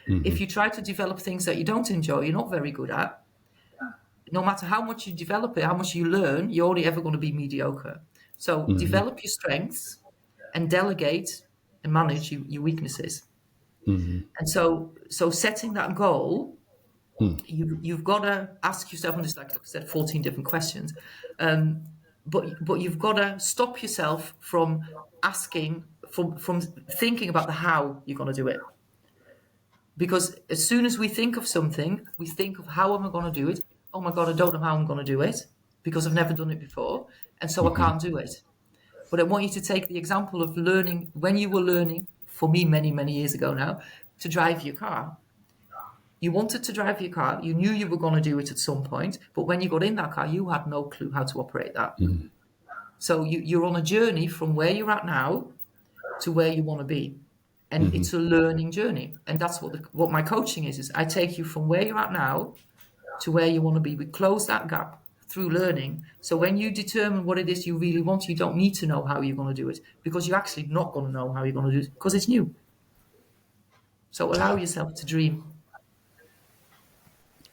If you try to develop things that you don't enjoy, you're not very good at, no matter how much you develop it, how much you learn, you're only ever going to be mediocre. So develop your strengths and delegate and manage your weaknesses. And so setting that goal, you've got to ask yourself, and there's, like I said, 14 different questions, but you've got to stop yourself from asking, from thinking about the how you're going to do it. Because as soon as we think of something, we think of, how am I going to do it? Oh my God, I don't know how I'm going to do it, because I've never done it before, and so I can't do it. But I want you to take the example of learning, when you were learning, for me many, many years ago now, to drive your car. You wanted to drive your car, you knew you were going to do it at some point, but when you got in that car, you had no clue how to operate that. So you're on a journey from where you're at now to where you want to be. And it's a learning journey. And that's what my coaching is I take you from where you're at now to where you want to be. We close that gap through learning. So when you determine what it is you really want, you don't need to know how you're going to do it, because you're actually not going to know how you're going to do it, because it's new. So allow yourself to dream.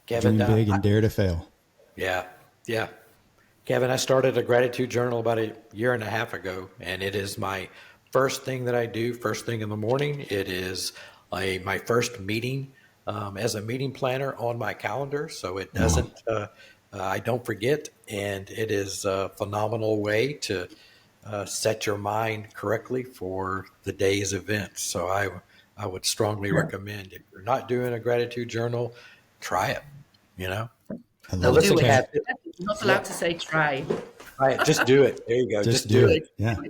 Kevin, Dream big and dare to fail. Yeah. Kevin, I started a gratitude journal about a year and a half ago, and it is my first thing that I do first thing in the morning. It is my first meeting as a meeting planner on my calendar, so it doesn't. I don't forget, and it is a phenomenal way to set your mind correctly for the day's events. So I would strongly recommend, if you're not doing a gratitude journal, try it. You know. I Well, love No, it. listen, do it. Kath. You're not Yeah, allowed to say try. try it. Just do it. There you go. Just Just do do it. it. Yeah. Do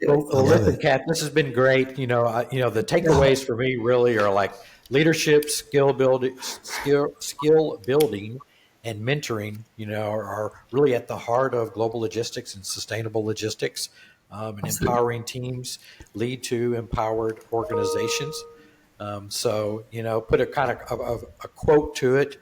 Well, it. I well, love listen, it. Kath, this has been great. The takeaways for me really are like leadership, skill building, and mentoring. Are really at the heart of global logistics and sustainable logistics. And Absolutely. empowering teams lead to empowered organizations. Put a kind of a quote to it.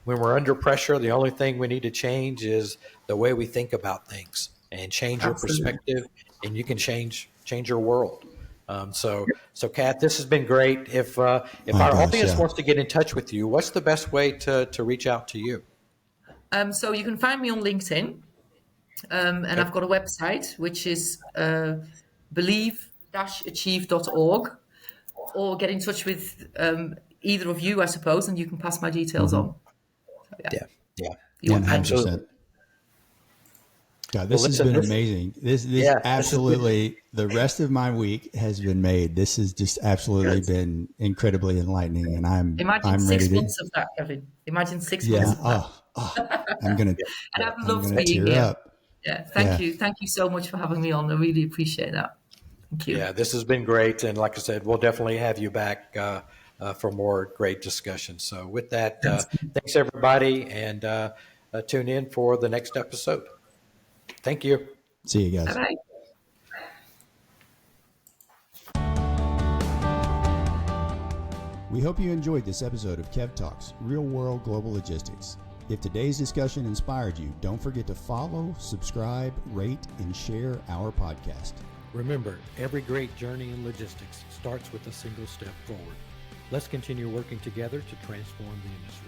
When we're under pressure, the only thing we need to change is the way we think about things and change your Absolutely. perspective, and you can change your world. So Kath, this has been great. If My our gosh, audience yeah. wants to get in touch with you, what's the best way to reach out to you? So you can find me on LinkedIn, and Okay. I've got a website which is believe-achieve.org, or get in touch with either of you, I suppose, and you can pass my details on. So, yeah, Yeah, yeah, you yeah, won't mind. 100%. absolutely. God, Well, this has listen, been amazing. This this has been absolutely, the rest of my week has been made. This has just absolutely Good. been incredibly enlightening, and Imagine I'm ready 6 to, months of that, Kevin. Imagine 6 months yeah. of that. I'm gonna, And I've I'm loved gonna being tear here. up. Yeah, thank Yeah. you. Thank you so much for having me on. I really appreciate that. Thank you. Yeah, this has been great. And like I said, we'll definitely have you back for more great discussion. So, with that, thanks everybody, and tune in for the next episode. Thank you. See you Bye guys. bye. We hope you enjoyed this episode of Kev Talks, Real World Global Logistics. If today's discussion inspired you, don't forget to follow, subscribe, rate, and share our podcast. Remember, every great journey in logistics starts with a single step forward. Let's continue working together to transform the industry.